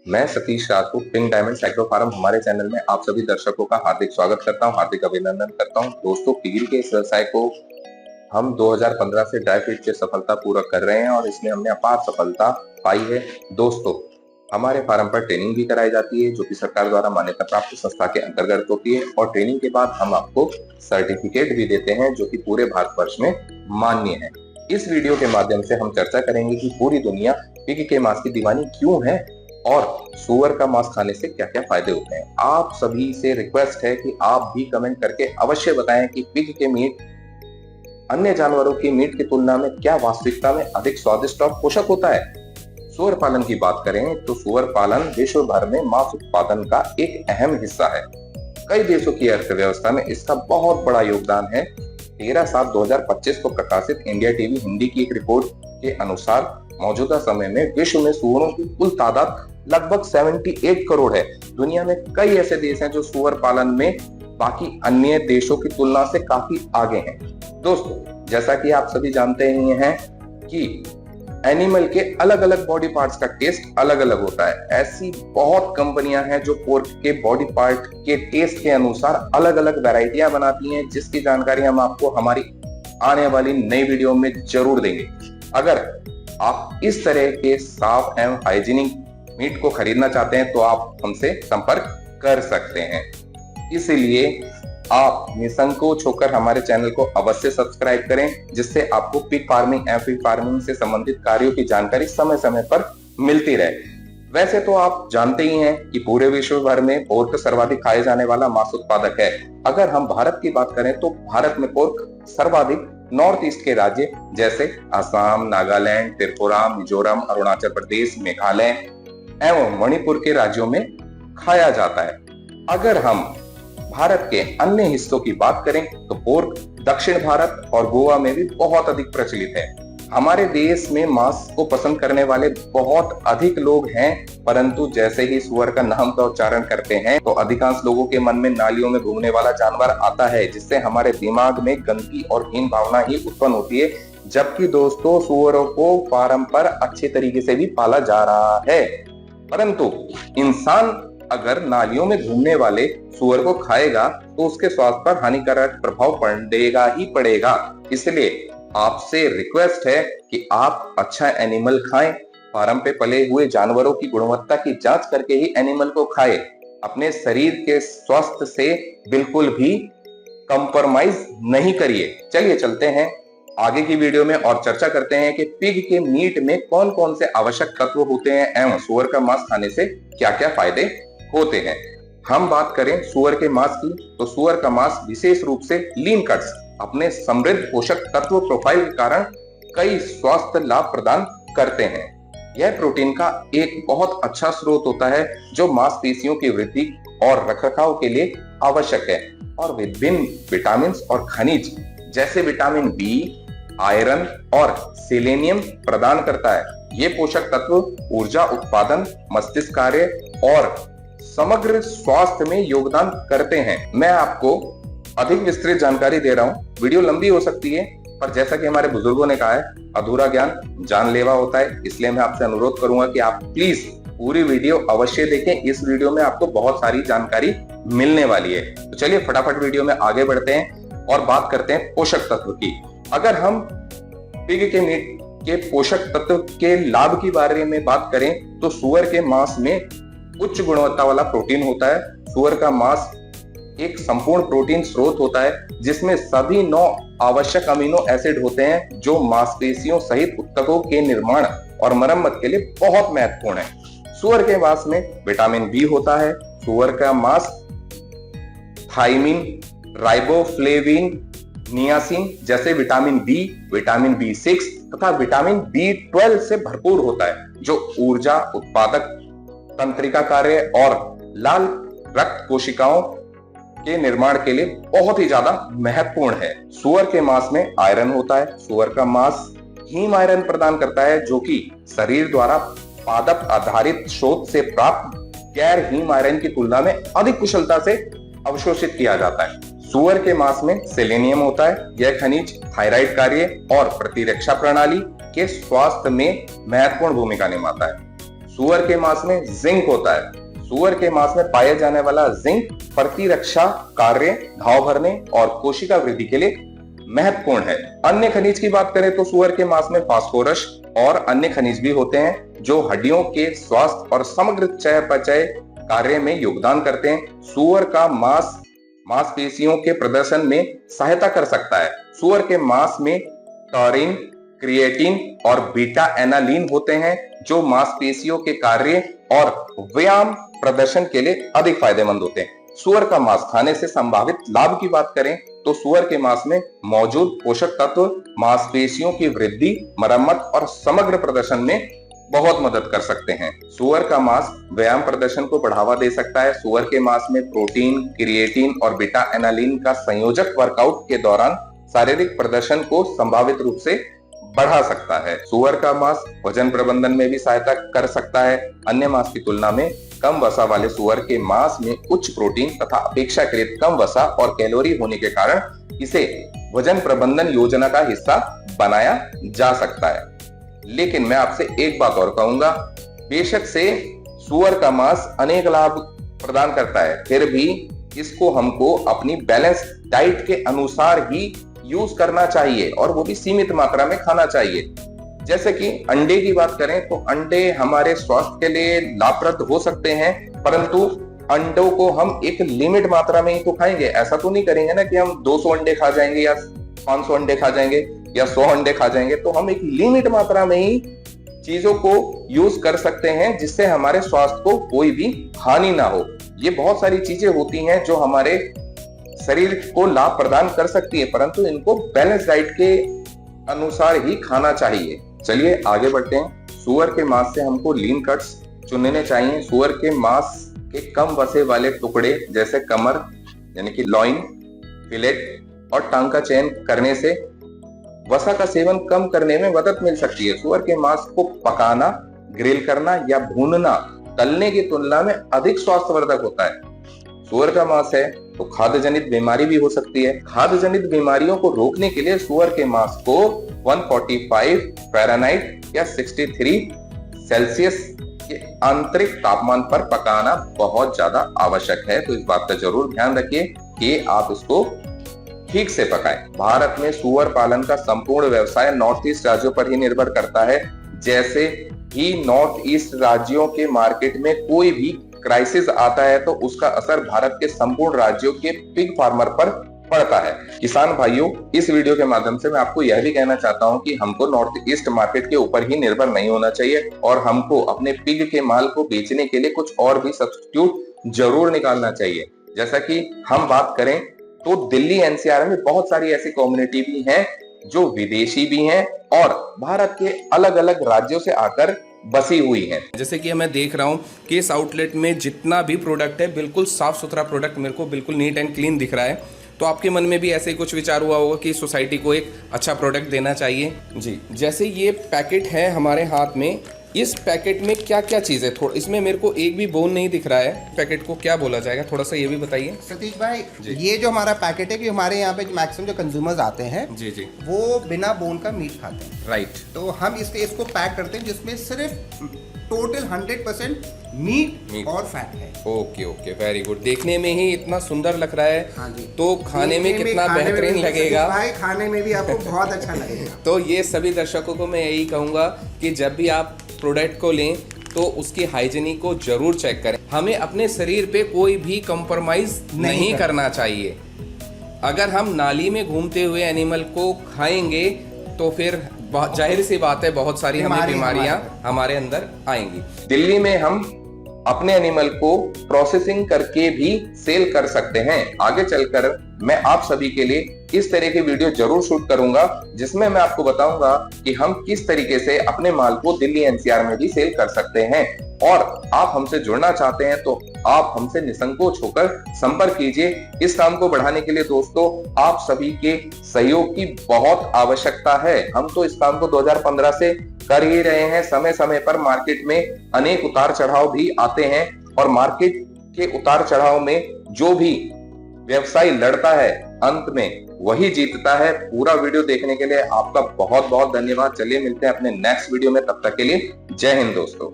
मैं Satish Rajput pink diamond agro farm हमारे channel में आप सभी दर्शकों का हार्दिक स्वागत करता हूं, हार्दिक अभिनंदन करता हूं। दोस्तों, पील के इस व्यवसाय को हम 2015 से ड्राई फीड से सफलता पूर्वक कर रहे हैं और इसमें हमने अपार सफलता पाई है। दोस्तों, हमारे फार्म पर ट्रेनिंग भी कराई जाती है जो कि सरकार द्वारा मान्यता प्राप्त संस्था के अंतर्गत होती है और ट्रेनिंग के बाद हम आपको सर्टिफिकेट भी देते हैं जो कि पूरे भारतवर्ष में मान्य है। इस वीडियो के माध्यम से हम चर्चा करेंगे कि पूरी दुनिया पिग के मांस की दीवानी क्यों है और सुअर का मांस खाने से क्या क्या फायदे होते हैं। आप सभी से रिक्वेस्ट है कि आप भी कमेंट करके अवश्य बताएं कि पिग के मीट अन्य जानवरों की मीट की तुलना में क्या वास्तविकता में अधिक स्वादिष्ट और पोषक होता है। सुअर पालन की बात करें तो सुअर पालन विश्व भर में मांस उत्पादन का एक अहम हिस्सा है। कई देशों की अर्थव्यवस्था में इसका बहुत बड़ा योगदान है। 13/7/2025 को प्रकाशित इंडिया टीवी हिंदी की एक रिपोर्ट के अनुसार मौजूदा समय में विश्व में सुअरों की कुल तादाद लगभग 78 करोड़ है। दुनिया में कई ऐसे देश हैं जो सुअर पालन में बाकी अन्य देशों की तुलना से काफी आगे हैं। दोस्तों, जैसा कि आप सभी जानते ही हैं कि एनिमल के अलग अलग बॉडी पार्ट्स का टेस्ट अलग अलग होता है। ऐसी बहुत कंपनियां हैं जो पोर्क के बॉडी पार्ट के टेस्ट के अनुसार अलग अलग वैरायटियां बनाती हैं, जिसकी जानकारी हम आपको हमारी आने वाली नई वीडियो में जरूर देंगे। अगर आप इस तरह के साफ एवं हाइजीनिक मीट को खरीदना चाहते हैं तो आप हमसे संपर्क कर सकते हैं। इसलिए आप निसंकोच होकर हमारे चैनल को अवश्य सब्सक्राइब करें, जिससे आपको पिग फार्मिंग एवं पिग फार्मिंग से संबंधित कार्यों की जानकारी समय समय पर मिलती रहे। वैसे तो आप जानते ही हैं कि पूरे विश्व भर में पोर्क सर्वाधिक खाए जाने वाला मांस उत्पादक है। अगर हम भारत की बात करें तो भारत में पोर्क सर्वाधिक नॉर्थ ईस्ट के राज्य जैसे असम, नागालैंड, त्रिपुरा, मिजोरम, अरुणाचल प्रदेश, मेघालय एवं मणिपुर के राज्यों में खाया जाता है। अगर हम भारत के अन्य हिस्सों की बात करें तो पोर्क दक्षिण भारत और गोवा में भी बहुत अधिक प्रचलित है। हमारे देश में मांस को पसंद करने वाले बहुत अधिक लोग हैं, परंतु जैसे ही सुअर का नाम का उच्चारण करते हैं तो अधिकांश लोगों के मन में नालियों में घूमने वाला जानवर आता है, जिससे हमारे दिमाग में गंदगी और हीन भावना ही उत्पन्न होती है। जबकि दोस्तों, सुअरों को फार्म पर अच्छे तरीके से भी पाला जा रहा है, परंतु इंसान अगर नालियों में घूमने वाले सुअर को खाएगा तो उसके स्वास्थ्य पर हानिकारक प्रभाव पड़ेगा ही पड़ेगा। इसलिए आपसे रिक्वेस्ट है कि आप अच्छा एनिमल खाएं। फार्म पे पले हुए जानवरों की गुणवत्ता की जांच करके ही एनिमल को खाएं। अपने शरीर के स्वास्थ्य से बिल्कुल भी कंप्रोमाइज नहीं करिए। चलिए चलते हैं आगे की वीडियो में और चर्चा करते हैं कि पिग के मीट में कौन कौन से आवश्यक तत्व होते हैं एवं सुअर का मांस खाने से क्या क्या फायदे होते हैं। हम बात करें सुअर के मांस की तो सुअर का मांस विशेष रूप से लीन कट्स अपने समृद्ध पोषक तत्व प्रोफाइल के कारण कई स्वास्थ्य लाभ प्रदान करते हैं। यह प्रोटीन का एक बहुत अच्छा स्रोत होता है जो मांसपेशियों की वृद्धि और रखरखाव के लिए आवश्यक है और विभिन्न विटामिन और खनिज जैसे विटामिन बी, आयरन और सेलेनियम प्रदान करता है। ये पोषक तत्व ऊर्जा उत्पादन, मस्तिष्क कार्य और समग्र स्वास्थ्य में योगदान करते हैं। मैं आपको अधिक विस्तृत जानकारी दे रहा हूं, वीडियो लंबी हो सकती है, पर जैसा कि हमारे बुजुर्गों ने कहा है, अधूरा ज्ञान जानलेवा होता है। इसलिए मैं आपसे अनुरोध करूंगा कि आप प्लीज पूरी वीडियो अवश्य देखें। इस वीडियो में आपको बहुत सारी जानकारी मिलने वाली है। तो चलिए फटाफट वीडियो में आगे बढ़ते हैं और बात करते हैं पोषक तत्व की। अगर हम पिग के मीट के पोषक तत्व के लाभ के बारे में बात करें तो सुअर के मांस में उच्च गुणवत्ता वाला प्रोटीन होता है। सुअर का मांस एक संपूर्ण प्रोटीन स्रोत होता है जिसमें सभी 9 आवश्यक अमीनो एसिड होते हैं जो मांसपेशियों सहित ऊतकों के निर्माण और मरम्मत के लिए बहुत महत्वपूर्ण है। सुअर के मांस में विटामिन बी होता है। सुअर का मांस थाइमिन, राइबोफ्लेविन, नियासिन जैसे विटामिन बी, विटामिन बी6 तथा विटामिन बी12 से भरपूर होता है जो ऊर्जा उत्पादक तंत्रिका कार्य और लाल रक्त कोशिकाओं के निर्माण के लिए बहुत ही ज्यादा महत्वपूर्ण है। सुअर के मांस में आयरन होता है। सुअर का मांस हीम आयरन प्रदान करता है जो कि शरीर द्वारा पादप आधारित स्रोत से प्राप्त गैर हीम आयरन की तुलना में अधिक कुशलता से अवशोषित किया जाता है। सुअर के मांस में सेलेनियम होता है। यह खनिज थायराइड कार्य और प्रतिरक्षा प्रणाली के स्वास्थ्य में महत्वपूर्ण भूमिका निभाता है। सुअर के मांस में जिंक होता है। सुअर के मांस में पाया जाने वाला जिंक प्रतिरक्षा कार्य, घाव भरने और कोशिका वृद्धि के लिए महत्वपूर्ण है। अन्य खनिज की बात करें तो सुअर के मांस में फास्फोरस और अन्य खनिज भी होते हैं जो हड्डियों के स्वास्थ्य और समग्र चयापचय कार्य में योगदान करते हैं। सुअर का मांस मांसपेशियों के प्रदर्शन में सहायता कर सकता है। सुअर के मांस में टॉरिन, क्रिएटिन और बीटा एनालिन होते हैं जो मांसपेशियों के कार्य और व्यायाम प्रदर्शन के लिए अधिक फायदेमंद होते हैं। सुअर का मांस खाने से संभावित लाभ की बात करें तो सुअर के मांस में मौजूद पोषक तत्व मांसपेशियों की वृद्धि, मरम्मत और समग्र प्रदर्शन में बहुत मदद कर सकते हैं। सुअर का मांस व्यायाम प्रदर्शन को बढ़ावा दे सकता है। सुअर के मांस में प्रोटीन, क्रिएटिन और बीटा एनालिन का संयोजक वर्कआउट के दौरान शारीरिक प्रदर्शन को संभावित रूप से बढ़ा सकता है। सुअर का मांस वजन प्रबंधन में भी सहायता कर सकता है। अन्य मांस की तुलना में कम वसा वाले सुअर के मांस में उच्च प्रोटीन तथा अपेक्षाकृत कम वसा और कैलोरी होने के कारण इसे वजन प्रबंधन योजना का हिस्सा बनाया जा सकता है। लेकिन मैं आपसे एक बात और कहूंगा, बेशक से सुअर का मांस अनेक लाभ प्रदान करता है, फिर भी इसको हमको अपनी बैलेंस डाइट के अनुसार ही यूज करना चाहिए और वो भी सीमित मात्रा में खाना चाहिए। जैसे कि अंडे की बात करें तो अंडे हमारे स्वास्थ्य के लिए लाभप्रद हो सकते हैं, परंतु अंडों को हम एक लिमिट मात्रा में ही तो खाएंगे। ऐसा तो नहीं करेंगे ना कि हम 200 अंडे खा जाएंगे या 500 अंडे खा जाएंगे या 100 अंडे खा जाएंगे। तो हम एक लिमिट मात्रा में ही चीजों को यूज कर सकते हैं जिससे हमारे स्वास्थ्य को कोई भी हानि ना हो। ये बहुत सारी चीजें होती हैं जो हमारे शरीर को लाभ प्रदान कर सकती है, परंतु इनको बैलेंस डाइट के अनुसार ही खाना चाहिए। चलिए आगे बढ़ते हैं। सुअर के मांस से हमको लीन कट्स चुनने चाहिए। सुअर के मांस के कम वसे वाले टुकड़े जैसे कमर यानी कि लॉइन, फिलेट और टांग का चयन करने से वसा का सेवन कम करने में मदद मिल सकती है। सुअर के मांस को पकाना, ग्रिल करना या भूनना तलने की तुलना में अधिक स्वास्थ्यवर्धक होता है। सुअर का मांस है तो खाद्य जनित बीमारी भी हो सकती है। खाद्य जनित बीमारियों को रोकने के लिए सुअर के मांस को 145 फ़ारेनहाइट या 63 सेल्सियस के आंतरिक तापमान पर पकाना बहुत ज्यादा आवश्यक है। तो इस बात का जरूर ध्यान रखिए कि आप इसको ठीक से पकाएं। भारत में सुअर पालन का संपूर्ण व्यवसाय नॉर्थ ईस्ट राज्यों पर ही निर्भर करता है। जैसे ही नॉर्थ ईस्ट राज्यों के मार्केट में कोई भी क्राइसिस आता है तो उसका असर भारत के संपूर्ण राज्यों के पिग फार्मर पर पड़ता है। किसान भाइयों, इस वीडियो के माध्यम से मैं आपको यह भी कहना चाहता हूं कि हमको नॉर्थ ईस्ट मार्केट के ऊपर ही निर्भर नहीं होना चाहिए और हमको अपने पिग के माल को बेचने के लिए कुछ और भी सब्स्टिट्यूट जरूर निकालना चाहिए। जैसा कि हम बात करें तो दिल्ली एनसीआर में बहुत सारी ऐसी कम्युनिटी भी हैं जो विदेशी भी हैं और भारत के अलग अलग राज्यों से आकर बसी हुई है। जैसे कि मैं देख रहा हूँ कि इस आउटलेट में जितना भी प्रोडक्ट है बिल्कुल साफ सुथरा प्रोडक्ट मेरे को बिल्कुल नीट एंड क्लीन दिख रहा है। तो आपके मन में भी ऐसे ही कुछ विचार हुआ होगा कि सोसाइटी को एक अच्छा प्रोडक्ट देना चाहिए। जी, जैसे ये पैकेट है हमारे हाथ में, इस पैकेट में क्या क्या चीज़ है? थोड़ा इसमें मेरे को एक भी बोन नहीं दिख रहा है। पैकेट को क्या बोला जाएगा, थोड़ा सा ये भी बताइए सतीश भाई। ये जो हमारा पैकेट है कि हमारे यहाँ पे मैक्सिमम जो कंज्यूमर्स आते हैं जी जी वो बिना बोन का मीट खाते हैं। राइट। तो हम इसको पैक करते हैं जिसमें सिर्फ टोटल 100% मीट और फैट है। Okay okay, very good. देखने में ही इतना सुंदर लग रहा है। हाँ जी। तो खाने में कितना बेहतरीन लगेगा भाई, खाने में भी आपको बहुत अच्छा लगेगा। तो ये सभी दर्शकों को मैं यही कहूँगा कि जब भी आप प्रोडक्ट को लें तो उसकी हाइजीनिक को जरूर चेक करें। हमें अपने शरीर पे कोई भी कॉम्प्रोमाइज नहीं करना चाहिए। अगर हम नाली में घूमते हुए एनिमल को खाएंगे तो फिर जाहिर सी बात है बहुत सारी हमें बीमारियां हमारे अंदर आएंगी। दिल्ली में हम अपने एनिमल को प्रोसेसिंग करके भी सेल कर सकते हैं। आगे चलकर मैं आप सभी के लिए इस तरह की वीडियो जरूर शूट करूंगा जिसमें मैं आपको बताऊंगा कि हम किस तरीके से अपने माल को दिल्ली एनसीआर में भी सेल कर सकते हैं। और आप हमसे जुड़ना चाहते हैं तो आप हमसे निसंकोच होकर संपर्क कीजिए। इस काम को बढ़ाने के लिए दोस्तों आप सभी के सहयोग की बहुत आवश्यकता है। हम तो इस काम को 2015 से कर ही रहे हैं। समय समय पर मार्केट में अनेक उतार चढ़ाव भी आते हैं और मार्केट के उतार चढ़ाव में जो भी व्यवसाय लड़ता है अंत में वही जीतता है। पूरा वीडियो देखने के लिए आपका बहुत बहुत धन्यवाद। चलिए मिलते हैं अपने नेक्स्ट वीडियो में, तब तक के लिए जय हिंद दोस्तों।